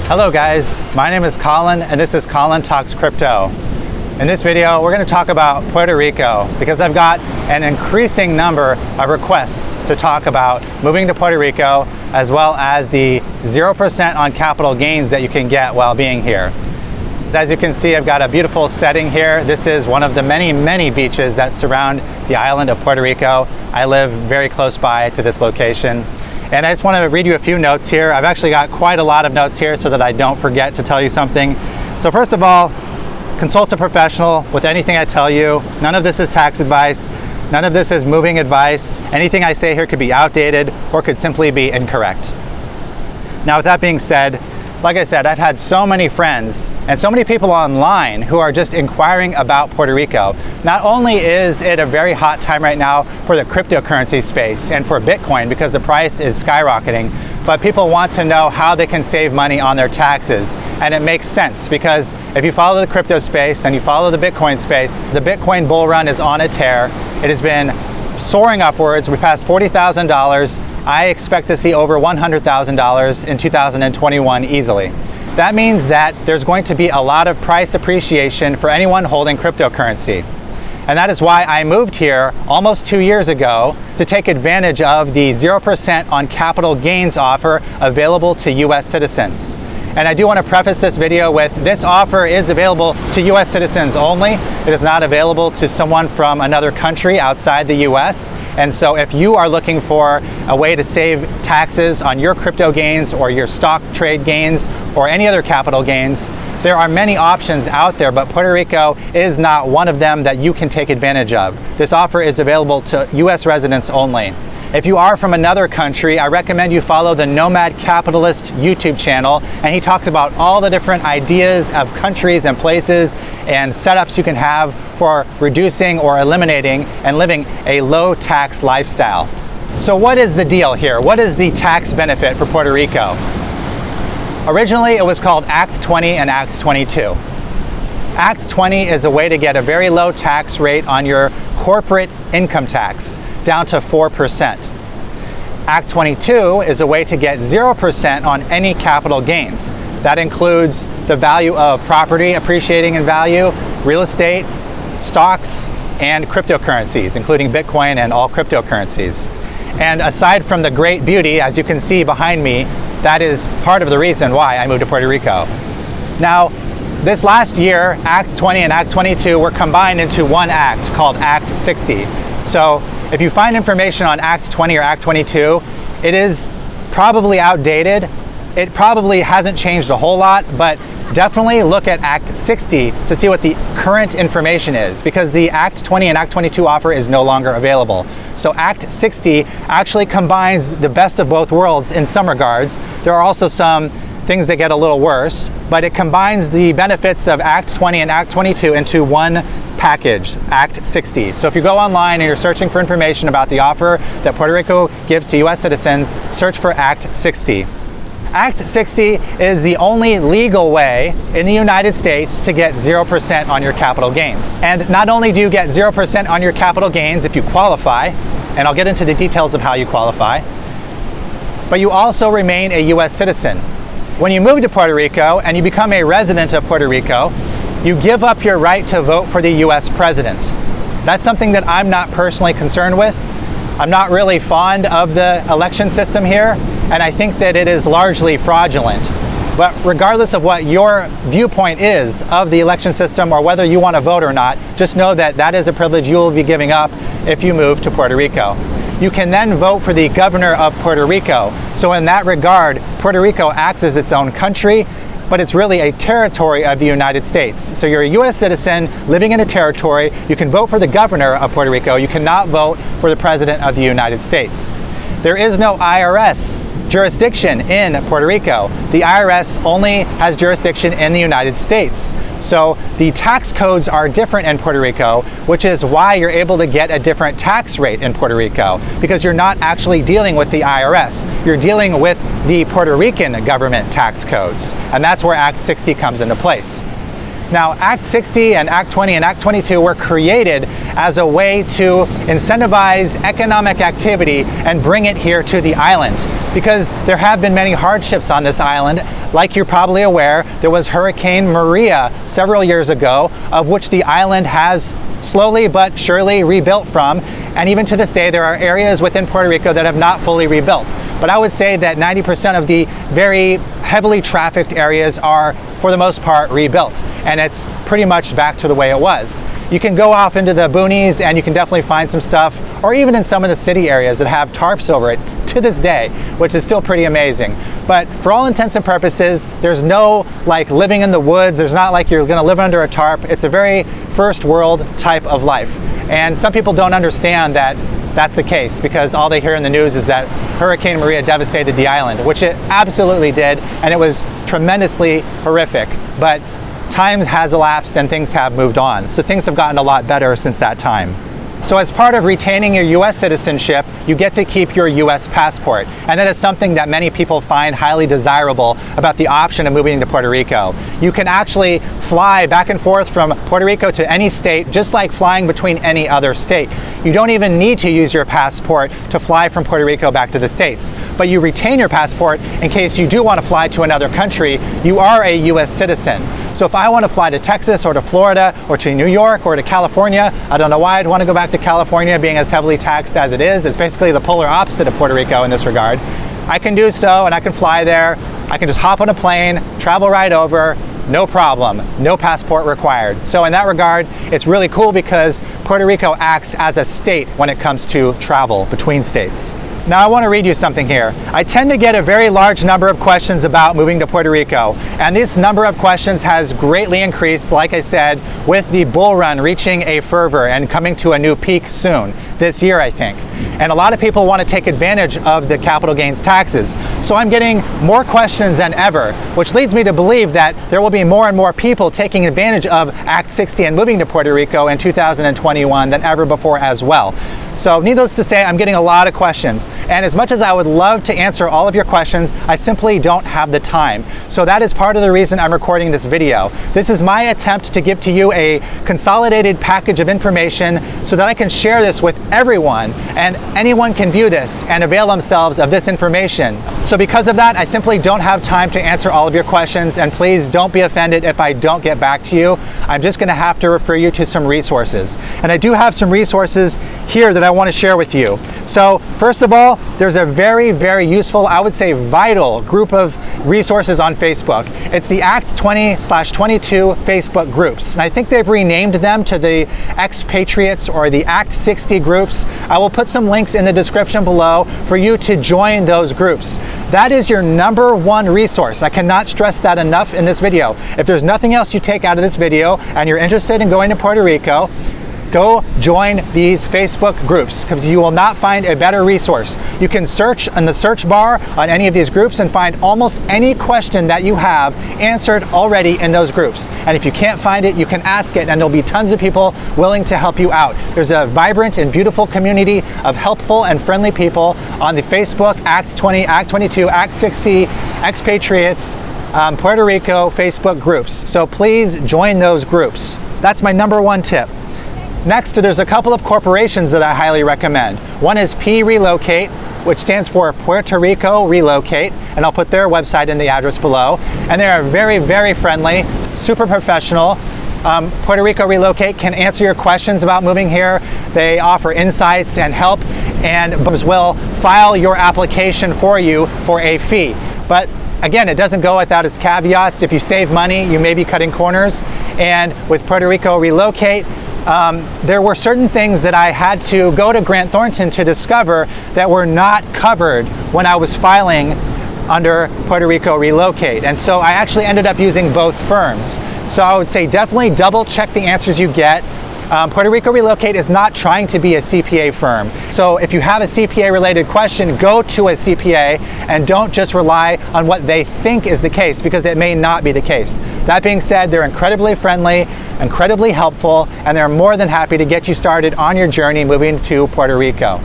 Hello guys, my name is Colin and this is Colin Talks Crypto. In this video, we're going to talk about Puerto Rico because I've got an increasing number of requests to talk about moving to Puerto Rico, as well as the 0% on capital gains that you can get while being here. As you can see, I've got a beautiful setting here. This is one of the many beaches that surround the island of Puerto Rico. I live very close by to this location. And I just want to read you a few notes here. I've actually got quite a lot of notes here so that I don't forget to tell you something. So first of all, consult a professional with anything I tell you. None of this is tax advice. None of this is moving advice. Anything I say here could be outdated or could simply be incorrect. Now, with that being said, like I said, I've had so many friends and so many people online who are just inquiring about Puerto Rico. Not only is it a very hot time right now for the cryptocurrency space and for Bitcoin because the price is skyrocketing, but people want to know how they can save money on their taxes. And it makes sense because if you follow the crypto space and you follow the Bitcoin space, the Bitcoin bull run is on a tear. It has been soaring upwards. We passed $40,000. I expect to see over $100,000 in 2021 easily. That means that there's going to be a lot of price appreciation for anyone holding cryptocurrency. And that is why I moved here almost 2 years ago to take advantage of the 0% on capital gains offer available to US citizens. And I do want to preface this video with this offer is available to US citizens only. It is not available to someone from another country outside the US. And so if you are looking for a way to save taxes on your crypto gains or your stock trade gains or any other capital gains, there are many options out there, but Puerto Rico is not one of them that you can take advantage of. This offer is available to US residents only. If you are from another country, I recommend you follow the Nomad Capitalist YouTube channel, and he talks about all the different ideas of countries and places and setups you can have for reducing or eliminating and living a low tax lifestyle. So what is the deal here? What is the tax benefit for Puerto Rico? Originally, it was called Act 20 and Act 22. Act 20 is a way to get a very low tax rate on your corporate income tax, down to 4%. Act 22 is a way to get 0% on any capital gains. That includes the value of property appreciating in value, real estate, stocks, and cryptocurrencies, including Bitcoin and all cryptocurrencies. And aside from the great beauty, as you can see behind me, that is part of the reason why I moved to Puerto Rico. Now, this last year, Act 20 and Act 22 were combined into one act called Act 60. So if you find information on Act 20 or Act 22, it is probably outdated. It probably hasn't changed a whole lot, but definitely look at Act 60 to see what the current information is, because the Act 20 and Act 22 offer is no longer available. So Act 60 actually combines the best of both worlds in some regards. There are also some things that get a little worse, but it combines the benefits of Act 20 and Act 22 into one package, Act 60. So if you go online and you're searching for information about the offer that Puerto Rico gives to US citizens, search for Act 60. Act 60 is the only legal way in the United States to get 0% on your capital gains. And not only do you get 0% on your capital gains if you qualify, and I'll get into the details of how you qualify, but you also remain a US citizen. When you move to Puerto Rico and you become a resident of Puerto Rico, you give up your right to vote for the US president. That's something that I'm not personally concerned with. I'm not really fond of the election system here, and I think that it is largely fraudulent. But regardless of what your viewpoint is of the election system or whether you want to vote or not, just know that that is a privilege you will be giving up if you move to Puerto Rico. You can then vote for the governor of Puerto Rico. So in that regard, Puerto Rico acts as its own country, but it's really a territory of the United States. So you're a US citizen living in a territory. You can vote for the governor of Puerto Rico. You cannot vote for the president of the United States. There is no IRS jurisdiction in Puerto Rico. The IRS only has jurisdiction in the United States. So the tax codes are different in Puerto Rico, which is why you're able to get a different tax rate in Puerto Rico, because you're not actually dealing with the IRS. You're dealing with the Puerto Rican government tax codes, and that's where Act 60 comes into place. Now, Act 60 and Act 20 and Act 22 were created as a way to incentivize economic activity and bring it here to the island, because there have been many hardships on this island. Like you're probably aware, there was Hurricane Maria several years ago, of which the island has slowly but surely rebuilt from, and even to this day there are areas within Puerto Rico that have not fully rebuilt. But I would say that 90% of the very heavily trafficked areas are, for the most part, rebuilt, and it's pretty much back to the way it was. You can go off into the boonies and you can definitely find some stuff, or even in some of the city areas that have tarps over it to this day, which is still pretty amazing. But for all intents and purposes, there's no like living in the woods. There's not like you're gonna live under a tarp. It's a very first world type of life. And some people don't understand that that's the case, because all they hear in the news is that Hurricane Maria devastated the island, which it absolutely did, and it was tremendously horrific. But time has elapsed and things have moved on. So things have gotten a lot better since that time. So as part of retaining your US citizenship, you get to keep your US passport. And that is something that many people find highly desirable about the option of moving to Puerto Rico. You can actually fly back and forth from Puerto Rico to any state, just like flying between any other state. You don't even need to use your passport to fly from Puerto Rico back to the States. But you retain your passport in case you do want to fly to another country. You are a US citizen. So if I want to fly to Texas or to Florida or to New York or to California, I don't know why I'd want to go back to California being as heavily taxed as it is. It's basically the polar opposite of Puerto Rico in this regard. I can do so, and I can fly there. I can just hop on a plane, travel right over, no problem, no passport required. So in that regard, it's really cool because Puerto Rico acts as a state when it comes to travel between states. Now I want to read you something here. I tend to get a very large number of questions about moving to Puerto Rico, and this number of questions has greatly increased, like I said, with the bull run reaching a fervor and coming to a new peak soon, this year I think. And a lot of people want to take advantage of the capital gains taxes. So I'm getting more questions than ever, which leads me to believe that there will be more and more people taking advantage of Act 60 and moving to Puerto Rico in 2021 than ever before as well. So needless to say, I'm getting a lot of questions. And as much as I would love to answer all of your questions, I simply don't have the time. So that is part of the reason I'm recording this video. This is my attempt to give to you a consolidated package of information so that I can share this with everyone, and anyone can view this and avail themselves of this information. So because of that, I simply don't have time to answer all of your questions, and please don't be offended if I don't get back to you. I'm just gonna have to refer you to some resources. And I do have some resources here that I want to share with you. So first of all, there's a very, very useful, I would say vital group of resources on Facebook. It's the Act 20/22 Facebook groups. And I think they've renamed them to the Expatriates or the Act 60 groups. I will put some links in the description below for you to join those groups. That is your number one resource. I cannot stress that enough in this video. If there's nothing else you take out of this video and you're interested in going to Puerto Rico, go join these Facebook groups, because you will not find a better resource. You can search in the search bar on any of these groups and find almost any question that you have answered already in those groups. And if you can't find it, you can ask it, and there'll be tons of people willing to help you out. There's a vibrant and beautiful community of helpful and friendly people on the Facebook Act 20, Act 22, Act 60, Expatriates, Puerto Rico Facebook groups. So please join those groups. That's my number one tip. Next, there's a couple of corporations that I highly recommend. One is PRelocate, which stands for Puerto Rico Relocate, and I'll put their website in the address below. And they are very, very friendly, super professional. Puerto Rico Relocate can answer your questions about moving here. They offer insights and help, and will file your application for you for a fee. But again, it doesn't go without its caveats. If you save money, you may be cutting corners. And with Puerto Rico Relocate, there were certain things that I had to go to Grant Thornton to discover that were not covered when I was filing under Puerto Rico Relocate. And so I actually ended up using both firms. So I would say definitely double check the answers you get. Puerto Rico Relocate is not trying to be a CPA firm. So if you have a CPA related question, go to a CPA and don't just rely on what they think is the case, because it may not be the case. That being said, they're incredibly friendly, incredibly helpful, and they're more than happy to get you started on your journey moving to Puerto Rico.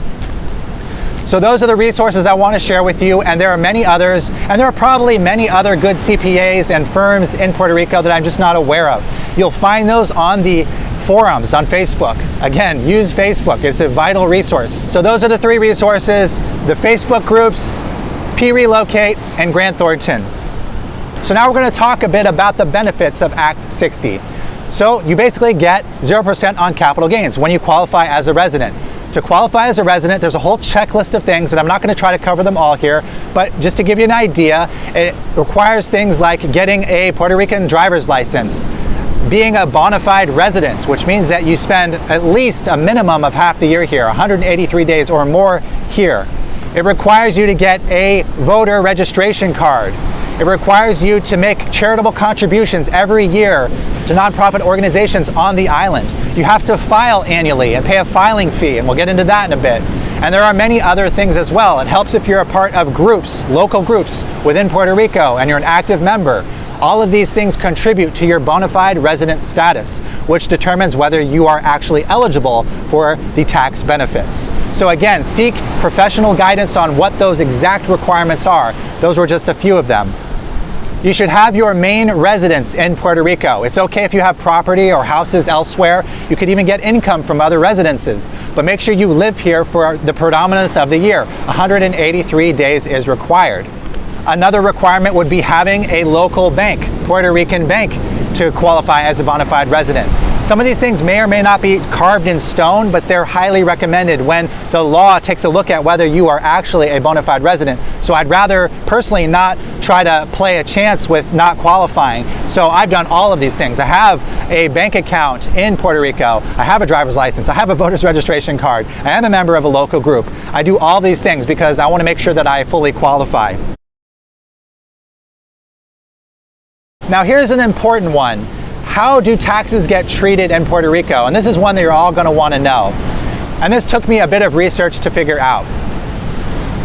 So those are the resources I want to share with you, and there are many others, and there are probably many other good CPAs and firms in Puerto Rico that I'm just not aware of. You'll find those on the forums on Facebook. Again, use Facebook. It's a vital resource. So those are the three resources: the Facebook groups, PRelocate, and Grant Thornton. So now we're going to talk a bit about the benefits of Act 60. So you basically get 0% on capital gains when you qualify as a resident. To qualify as a resident, there's a whole checklist of things, and I'm not going to try to cover them all here, but just to give you an idea, it requires things like getting a Puerto Rican driver's license, being a bona fide resident, which means that you spend at least a minimum of half the year here, 183 days or more here. It requires you to get a voter registration card. It requires you to make charitable contributions every year to nonprofit organizations on the island. You have to file annually and pay a filing fee, and we'll get into that in a bit. And there are many other things as well. It helps if you're a part of groups, local groups within Puerto Rico, and you're an active member. All of these things contribute to your bona fide resident status, which determines whether you are actually eligible for the tax benefits. So again, seek professional guidance on what those exact requirements are. Those were just a few of them. You should have your main residence in Puerto Rico. It's okay if you have property or houses elsewhere. You could even get income from other residences, but make sure you live here for the predominance of the year. 183 days is required. Another requirement would be having a local bank, Puerto Rican bank, to qualify as a bona fide resident. Some of these things may or may not be carved in stone, but they're highly recommended when the law takes a look at whether you are actually a bona fide resident. So I'd rather personally not try to play a chance with not qualifying. So I've done all of these things. I have a bank account in Puerto Rico. I have a driver's license. I have a voter's registration card. I am a member of a local group. I do all these things because I want to make sure that I fully qualify. Now here's an important one. How do taxes get treated in Puerto Rico? And this is one that you're all going to want to know. And this took me a bit of research to figure out.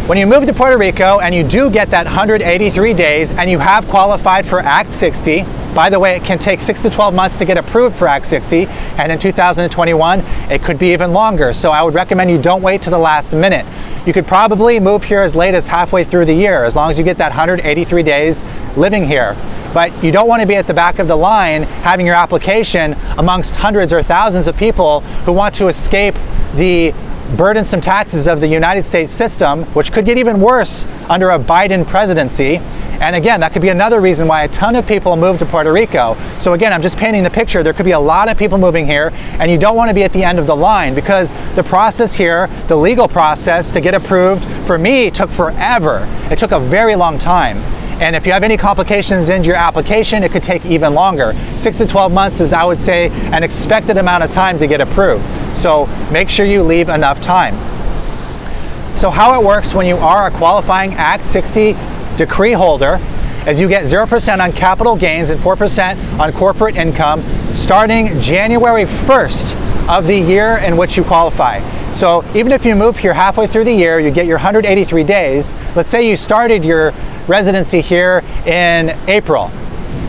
When you move to Puerto Rico and you do get that 183 days and you have qualified for Act 60, by the way, it can take 6 to 12 months to get approved for Act 60, and in 2021, it could be even longer. So I would recommend you don't wait to the last minute. You could probably move here as late as halfway through the year, as long as you get that 183 days living here. But you don't want to be at the back of the line having your application amongst hundreds or thousands of people who want to escape the burdensome taxes of the United States system, which could get even worse under a Biden presidency. And again, that could be another reason why a ton of people move to Puerto Rico. So again, I'm just painting the picture. There could be a lot of people moving here, and you don't want to be at the end of the line, because the process here, the legal process to get approved, for me, took forever. It took a very long time. And if you have any complications in your application, it could take even longer. 6 to 12 months is, I would say, an expected amount of time to get approved. So make sure you leave enough time. So how it works when you are a qualifying Act 60 decree holder is you get 0% on capital gains and 4% on corporate income starting January 1st of the year in which you qualify. So even if you move here halfway through the year, you get your 183 days. Let's say you started your residency here in April.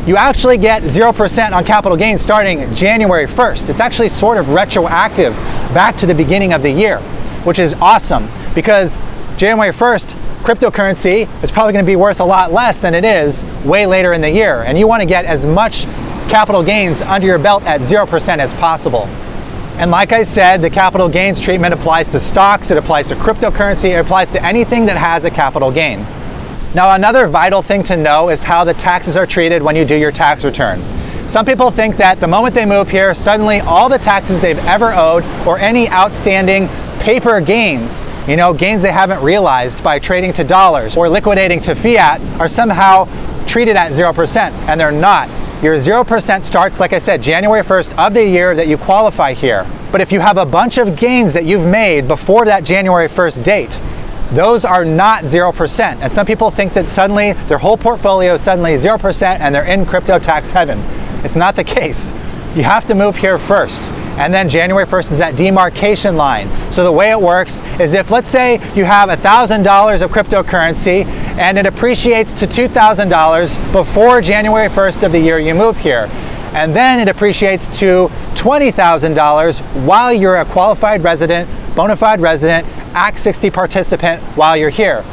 You actually get 0% on capital gains starting January 1st. It's actually sort of retroactive back to the beginning of the year, which is awesome, because January 1st, cryptocurrency is probably going to be worth a lot less than it is way later in the year. And you want to get as much capital gains under your belt at 0% as possible. And like I said, the capital gains treatment applies to stocks, it applies to cryptocurrency, it applies to anything that has a capital gain. Now, another vital thing to know is how the taxes are treated when you do your tax return. Some people think that the moment they move here, suddenly all the taxes they've ever owed or any outstanding paper gains, gains they haven't realized by trading to dollars or liquidating to fiat, are somehow treated at 0%, and they're not. Your 0% starts, like I said, January 1st of the year that you qualify here. But if you have a bunch of gains that you've made before that January 1st date, those are not 0%. And some people think that suddenly their whole portfolio is suddenly 0% and they're in crypto tax heaven. It's not the case. You have to move here first. And then January 1st is that demarcation line. So the way it works is, if let's say you have $1,000 of cryptocurrency and it appreciates to $2,000 before January 1st of the year you move here, and then it appreciates to $20,000 while you're a qualified resident, bona fide resident, Act 60 participant while you're here.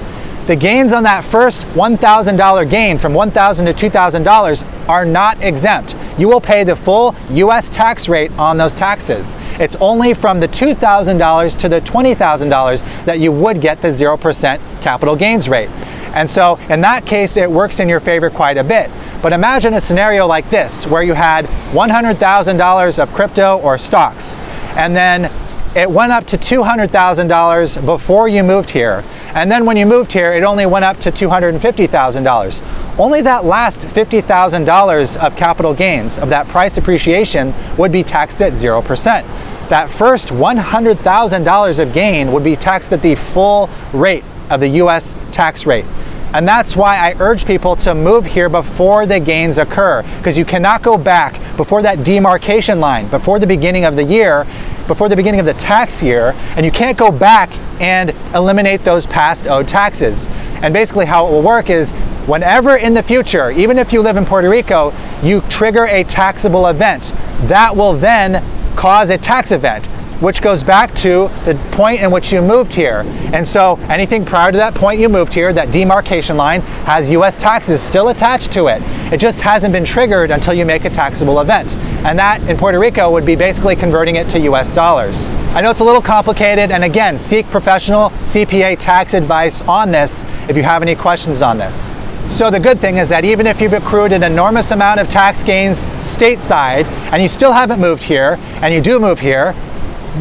The gains on that first $1,000 gain from $1,000 to $2,000 are not exempt. You will pay the full US tax rate on those taxes. It's only from the $2,000 to the $20,000 that you would get the 0% capital gains rate. And so in that case, it works in your favor quite a bit. But imagine a scenario like this, where you had $100,000 of crypto or stocks, and then it went up to $200,000 before you moved here. And then when you moved here, it only went up to $250,000. Only that last $50,000 of capital gains, of that price appreciation, would be taxed at 0%. That first $100,000 of gain would be taxed at the full rate of the US tax rate. And that's why I urge people to move here before the gains occur, because you cannot go back before that demarcation line, before the beginning of the year, before the beginning of the tax year, and you can't go back and eliminate those past owed taxes. And basically how it will work is, whenever in the future, even if you live in Puerto Rico, you trigger a taxable event, that will then cause a tax event, which goes back to the point in which you moved here. And so anything prior to that point you moved here, that demarcation line, has US taxes still attached to it. It just hasn't been triggered until you make a taxable event. And that in Puerto Rico would be basically converting it to US dollars. I know it's a little complicated, and again, seek professional CPA tax advice on this if you have any questions on this. So the good thing is that even if you've accrued an enormous amount of tax gains stateside, and you still haven't moved here, and you do move here,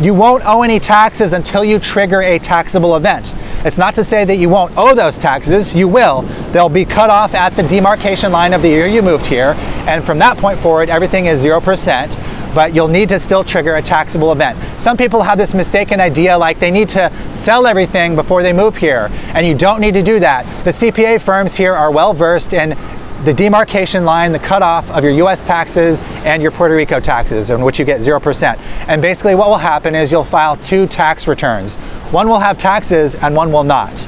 you won't owe any taxes until you trigger a taxable event. It's not to say that you won't owe those taxes, you will. They'll be cut off at the demarcation line of the year you moved here, and from that point forward, everything is 0%, but you'll need to still trigger a taxable event. Some people have this mistaken idea like they need to sell everything before they move here, and you don't need to do that. The CPA firms here are well versed in the demarcation line, the cutoff of your US taxes and your Puerto Rico taxes, in which you get 0%. And basically what will happen is you'll file two tax returns. One will have taxes and one will not.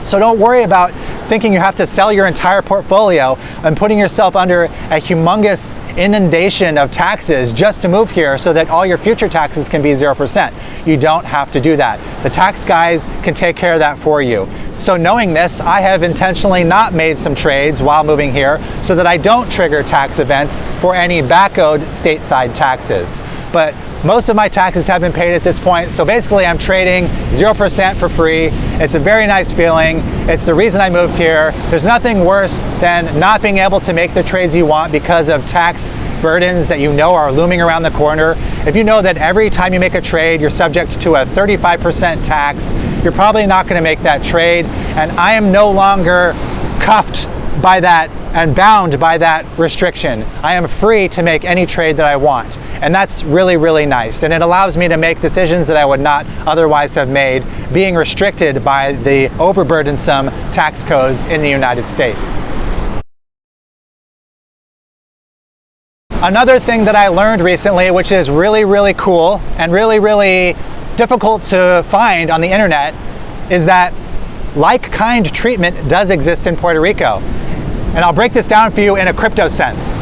So don't worry about thinking you have to sell your entire portfolio and putting yourself under a humongous inundation of taxes just to move here so that all your future taxes can be 0%. You don't have to do that. The tax guys can take care of that for you. So knowing this, I have intentionally not made some trades while moving here so that I don't trigger tax events for any back-owed stateside taxes. But most of my taxes have been paid at this point, so basically I'm trading 0% for free. It's a very nice feeling. It's the reason I moved here. There's nothing worse than not being able to make the trades you want because of tax burdens that you know are looming around the corner. If you know that every time you make a trade, you're subject to a 35% tax, you're probably not going to make that trade. And I am no longer cuffed by that and bound by that restriction. I am free to make any trade that I want. And that's really, really nice. And it allows me to make decisions that I would not otherwise have made, being restricted by the overburdensome tax codes in the United States. Another thing that I learned recently, which is really, really cool and really, really difficult to find on the internet, is that like-kind treatment does exist in Puerto Rico. And I'll break this down for you in a crypto sense.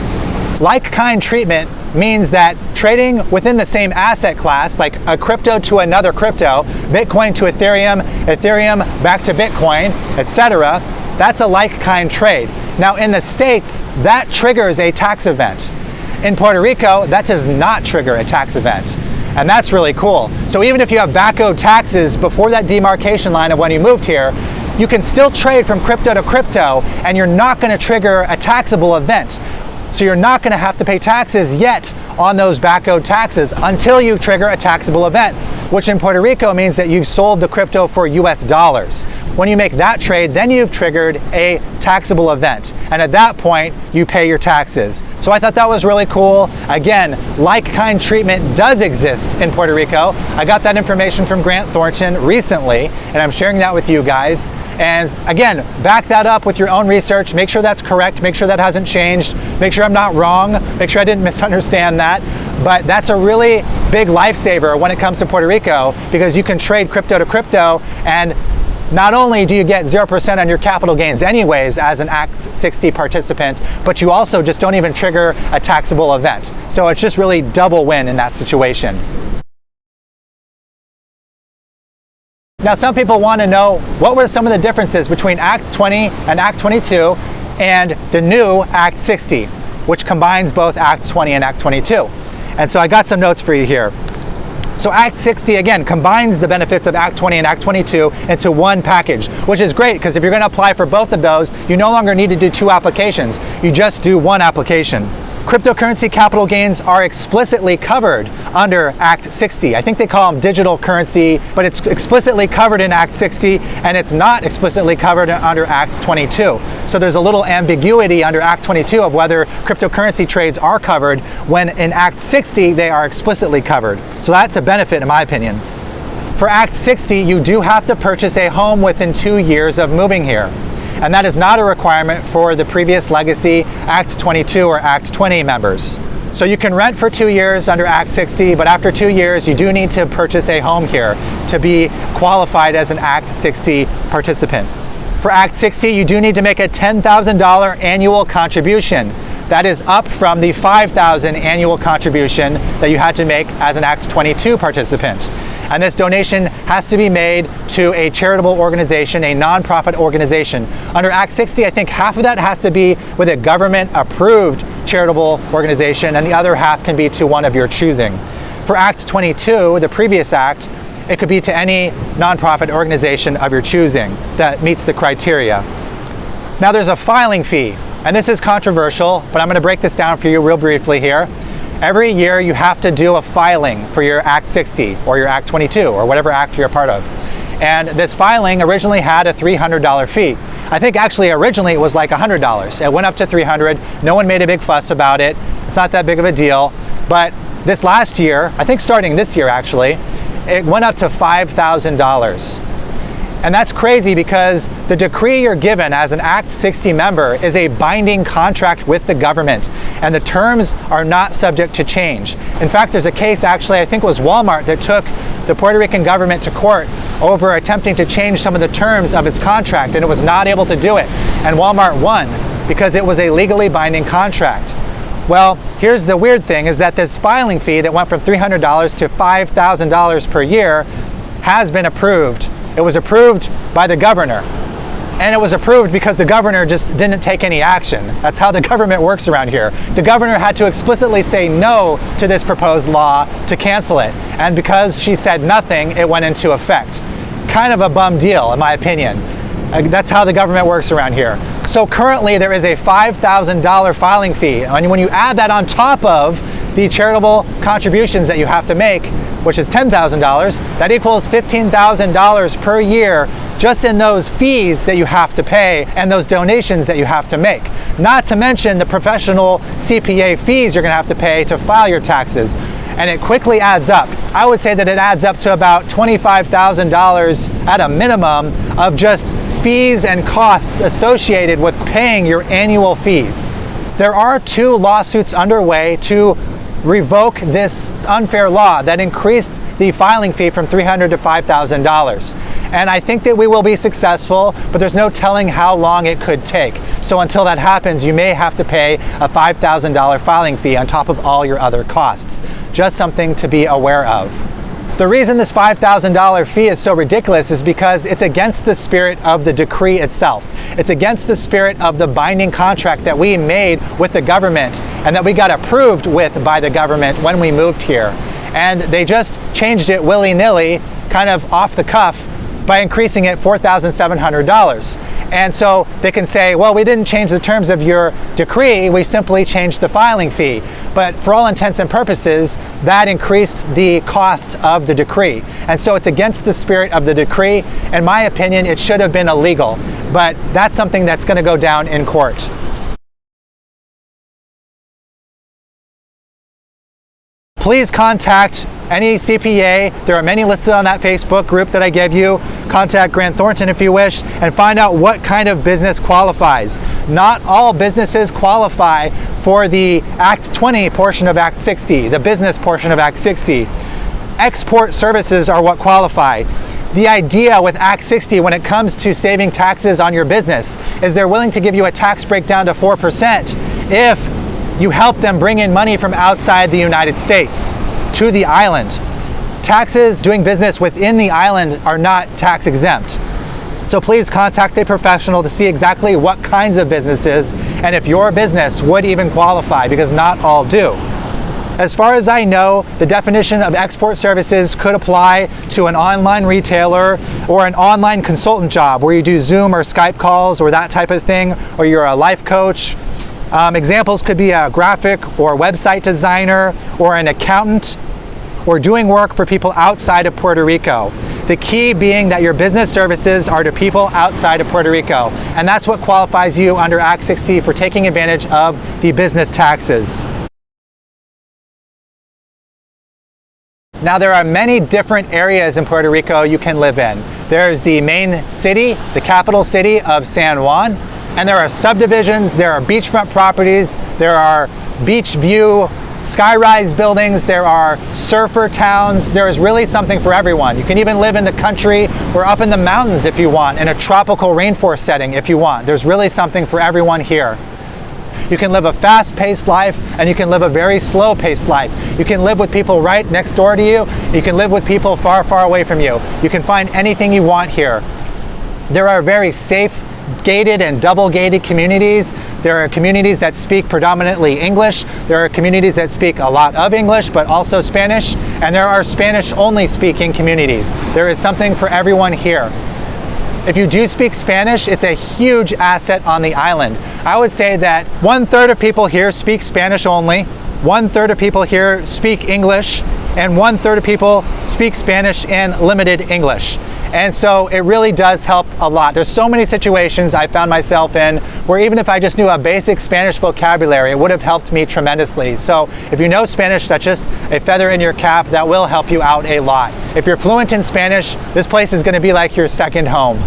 Like-kind treatment means that trading within the same asset class, like a crypto to another crypto, Bitcoin to Ethereum, Ethereum back to Bitcoin, etc., that's a like-kind trade. Now in the States, that triggers a tax event. In Puerto Rico, that does not trigger a tax event. And that's really cool. So even if you have back-owed taxes before that demarcation line of when you moved here, you can still trade from crypto to crypto and you're not going to trigger a taxable event. So you're not going to have to pay taxes yet on those back-owed taxes until you trigger a taxable event, which in Puerto Rico means that you've sold the crypto for US dollars. When you make that trade, then you've triggered a taxable event. And at that point, you pay your taxes. So I thought that was really cool. Again, like-kind treatment does exist in Puerto Rico. I got that information from Grant Thornton recently, and I'm sharing that with you guys. And again, back that up with your own research. Make sure that's correct. Make sure that hasn't changed. Make sure I'm not wrong. Make sure I didn't misunderstand that. But that's a really big lifesaver when it comes to Puerto Rico, because you can trade crypto to crypto, and not only do you get 0% on your capital gains anyways as an Act 60 participant, but you also just don't even trigger a taxable event. So it's just really double win in that situation. Now, some people want to know what were some of the differences between Act 20 and Act 22 and the new Act 60, which combines both Act 20 and Act 22. And so I got some notes for you here. So Act 60, again, combines the benefits of Act 20 and Act 22 into one package, which is great because if you're going to apply for both of those, you no longer need to do 2 applications. You just do 1 application. Cryptocurrency capital gains are explicitly covered under Act 60. I think they call them digital currency, but it's explicitly covered in Act 60, and it's not explicitly covered under Act 22. So there's a little ambiguity under Act 22 of whether cryptocurrency trades are covered, when in Act 60 they are explicitly covered. So that's a benefit in my opinion. For Act 60, you do have to purchase a home within 2 years of moving here. And that is not a requirement for the previous legacy Act 22 or Act 20 members. So you can rent for 2 years under Act 60, but after 2 years you do need to purchase a home here to be qualified as an Act 60 participant. For Act 60, you do need to make a $10,000 annual contribution. That is up from the $5,000 annual contribution that you had to make as an Act 22 participant. And this donation has to be made to a charitable organization, a nonprofit organization. Under Act 60, I think half of that has to be with a government-approved charitable organization, and the other half can be to one of your choosing. For Act 22, the previous act, it could be to any nonprofit organization of your choosing that meets the criteria. Now there's a filing fee, and this is controversial, but I'm going to break this down for you real briefly here. Every year you have to do a filing for your Act 60 or your Act 22 or whatever act you're a part of. And this filing originally had a $300 fee. I think actually originally it was like $100. It went up to $300. No one made a big fuss about it. It's not that big of a deal. But this last year, I think starting this year actually, it went up to $5,000. And that's crazy because the decree you're given as an Act 60 member is a binding contract with the government, and the terms are not subject to change. In fact, there's a case actually, I think it was Walmart, that took the Puerto Rican government to court over attempting to change some of the terms of its contract, and it was not able to do it. And Walmart won because it was a legally binding contract. Well, here's the weird thing, is that this filing fee that went from $300 to $5,000 per year has been approved. It was approved by the governor, and it was approved because the governor just didn't take any action. That's how the government works around here. The governor had to explicitly say no to this proposed law to cancel it, and because she said nothing, it went into effect. Kind of a bum deal, in my opinion. That's how the government works around here. So currently there is a $5,000 filing fee, and when you add that on top of the charitable contributions that you have to make, which is $10,000, that equals $15,000 per year just in those fees that you have to pay and those donations that you have to make. Not to mention the professional CPA fees you're going to have to pay to file your taxes. And it quickly adds up. I would say that it adds up to about $25,000 at a minimum of just fees and costs associated with paying your annual fees. There are 2 lawsuits underway to revoke this unfair law that increased the filing fee from $300 to $5,000. And I think that we will be successful, but there's no telling how long it could take. So until that happens, you may have to pay a $5,000 filing fee on top of all your other costs. Just something to be aware of. The reason this $5,000 fee is so ridiculous is because it's against the spirit of the decree itself. It's against the spirit of the binding contract that we made with the government and that we got approved with by the government when we moved here. And they just changed it willy-nilly, kind of off the cuff, by increasing it $4,700. And so they can say, well, we didn't change the terms of your decree, we simply changed the filing fee. But for all intents and purposes, that increased the cost of the decree. And so it's against the spirit of the decree. In my opinion, it should have been illegal. But that's something that's going to go down in court. Please contact any CPA. There are many listed on that Facebook group that I gave you. Contact Grant Thornton if you wish and find out what kind of business qualifies. Not all businesses qualify for the Act 20 portion of Act 60, the business portion of Act 60. Export services are what qualify. The idea with Act 60 when it comes to saving taxes on your business is they're willing to give you a tax breakdown to 4% if you help them bring in money from outside the United States to the island. taxes doing business within the island are not tax exempt. So please contact a professional to see exactly what kinds of businesses and if your business would even qualify, because not all do. As far as I know, the definition of export services could apply to an online retailer or an online consultant job where you do Zoom or Skype calls or that type of thing, or you're a life coach. Examples could be a graphic or website designer or an accountant, or doing work for people outside of Puerto Rico. The key being that your business services are to people outside of Puerto Rico, and that's what qualifies you under Act 60 for taking advantage of the business taxes. Now, there are many different areas in Puerto Rico you can live in. There's the main city, the capital city of San Juan, and there are subdivisions, there are beachfront properties, there are beach view skyrise buildings, there are surfer towns. There is really something for everyone. You can even live in the country or up in the mountains if you want, in a tropical rainforest setting if you want. There's really something for everyone here. You can live a fast-paced life, and you can live a very slow-paced life. You can live with people right next door to you. You can live with people far, far away from you. You can find anything you want here. There are very safe, gated and double gated communities. There are communities that speak predominantly English. There are communities that speak a lot of English, but also Spanish. And there are Spanish only speaking communities. There is something for everyone here. If you do speak Spanish, it's a huge asset on the island. I would say that 1/3 of people here speak Spanish only, 1/3 of people here speak English, and 1/3 of people speak Spanish and limited English. And so it really does help a lot. There's so many situations I found myself in where even if I just knew a basic Spanish vocabulary, it would have helped me tremendously. So if you know Spanish, that's just a feather in your cap. That will help you out a lot. If you're fluent in Spanish, this place is going to be like your second home.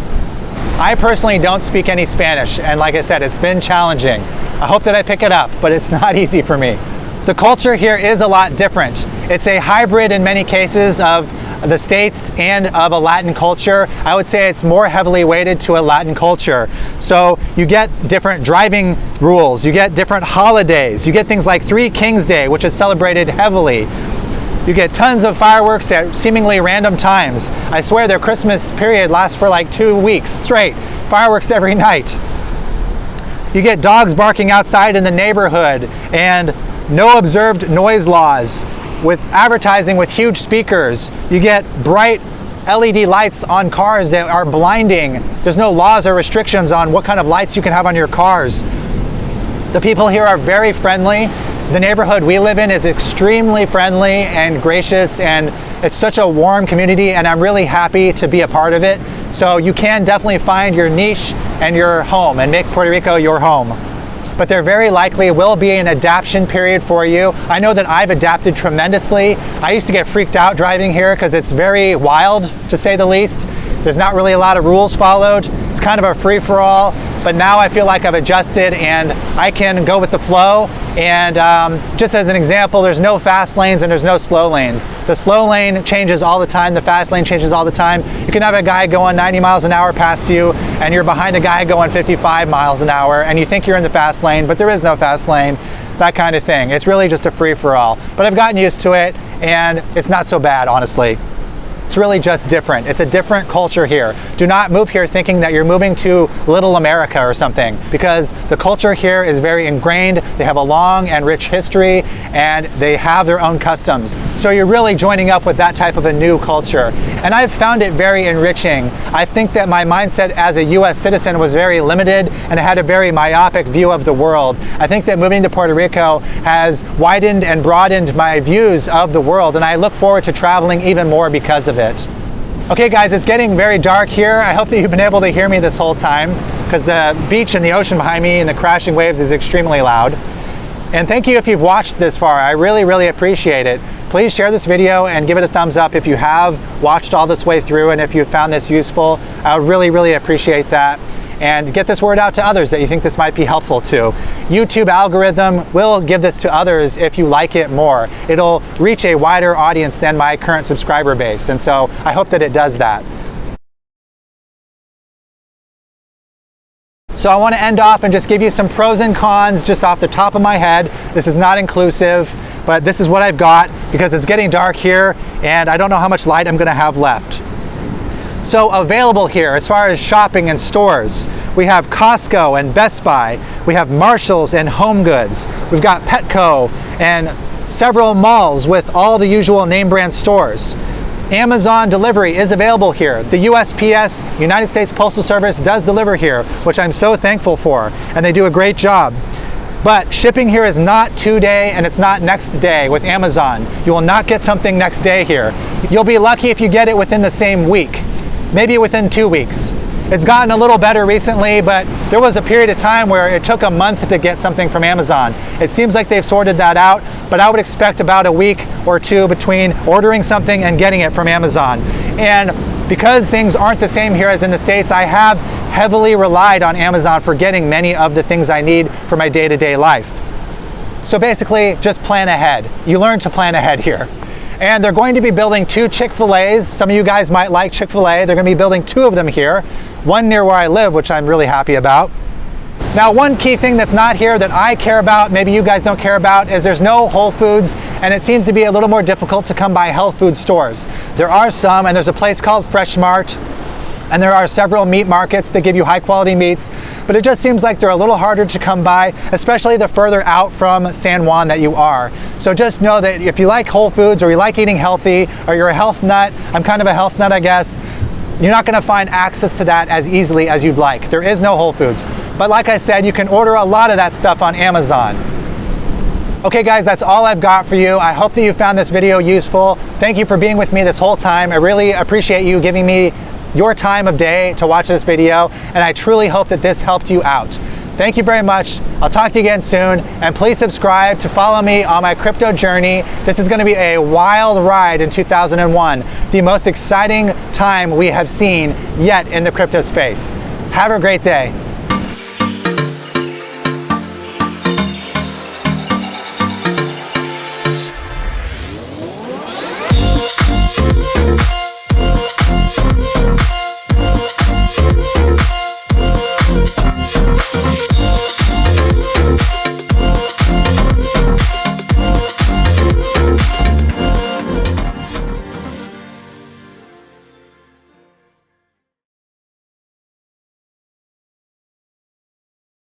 I personally don't speak any Spanish, and like I said, it's been challenging. I hope that I pick it up, but it's not easy for me. The culture here is a lot different. It's a hybrid in many cases of the States and of a Latin culture. I would say it's more heavily weighted to a Latin culture. So you get different driving rules, you get different holidays, you get things like Three Kings Day, which is celebrated heavily. You get tons of fireworks at seemingly random times. I swear their Christmas period lasts for like 2 weeks straight. Fireworks every night. You get dogs barking outside in the neighborhood and no observed noise laws. With advertising with huge speakers, you get bright LED lights on cars that are blinding. There's no laws or restrictions on what kind of lights you can have on your cars. The people here are very friendly. The neighborhood we live in is extremely friendly and gracious, and it's such a warm community, and I'm really happy to be a part of it. So you can definitely find your niche and your home and make Puerto Rico your home. But there very likely will be an adaptation period for you. I know that I've adapted tremendously. I used to get freaked out driving here because it's very wild, to say the least. There's not really a lot of rules followed. It's kind of a free-for-all, but now I feel like I've adjusted and I can go with the flow. And just as an example, there's no fast lanes and there's no slow lanes. The slow lane changes all the time, the fast lane changes all the time. You can have a guy going 90 miles an hour past you and you're behind a guy going 55 miles an hour and you think you're in the fast lane, but there is no fast lane, that kind of thing. It's really just a free-for-all. But I've gotten used to it and it's not so bad, honestly. It's really just different. It's a different culture here. Do not move here thinking that you're moving to Little America or something, because the culture here is very ingrained. They have a long and rich history and they have their own customs. So you're really joining up with that type of a new culture. And I've found it very enriching. I think that my mindset as a US citizen was very limited and I had a very myopic view of the world. I think that moving to Puerto Rico has widened and broadened my views of the world, and I look forward to traveling even more because of it. Okay guys, it's getting very dark here. I hope that you've been able to hear me this whole time, because the beach and the ocean behind me and the crashing waves is extremely loud. And thank you if you've watched this far. I really, really appreciate it. Please share this video and give it a thumbs up if you have watched all this way through and if you found this useful. I would really, really appreciate that. And get this word out to others that you think this might be helpful to. YouTube algorithm will give this to others if you like it more. It'll reach a wider audience than my current subscriber base, and so I hope that it does that. So I want to end off and just give you some pros and cons just off the top of my head. This is not inclusive, but this is what I've got because it's getting dark here and I don't know how much light I'm gonna have left. So available here as far as shopping and stores, we have Costco and Best Buy, we have Marshalls and Home Goods, we've got Petco and several malls with all the usual name brand stores. Amazon delivery is available here. The USPS, United States Postal Service, does deliver here, which I'm so thankful for, and they do a great job. But shipping here is not 2-day and it's not next day with Amazon. You will not get something next day here. You'll be lucky if you get it within the same week, maybe within 2 weeks. It's gotten a little better recently, but there was a period of time where it took a month to get something from Amazon. It seems like they've sorted that out, but I would expect about a week or two between ordering something and getting it from Amazon. And because things aren't the same here as in the States, I have heavily relied on Amazon for getting many of the things I need for my day-to-day life. So basically, just plan ahead. You learn to plan ahead here. And they're going to be building 2 Chick-fil-A's. Some of you guys might like Chick-fil-A. They're going to be building 2 of them here. One near where I live, which I'm really happy about. Now, one key thing that's not here that I care about, maybe you guys don't care about, is there's no Whole Foods, and it seems to be a little more difficult to come by health food stores. There are some, and there's a place called Fresh Mart, and there are several meat markets that give you high quality meats, but it just seems like they're a little harder to come by, especially the further out from San Juan that you are. So just know that if you like Whole Foods or you like eating healthy or you're a health nut, I'm kind of a health nut I guess, you're not gonna find access to that as easily as you'd like. There is no Whole Foods. But like I said, you can order a lot of that stuff on Amazon. Okay guys, that's all I've got for you. I hope that you found this video useful. Thank you for being with me this whole time. I really appreciate you giving me your time of day to watch this video, and I truly hope that this helped you out. Thank you very much. I'll talk to you again soon, and please subscribe to follow me on my crypto journey. This is going to be a wild ride in 2001, the most exciting time we have seen yet in the crypto space. Have a great day.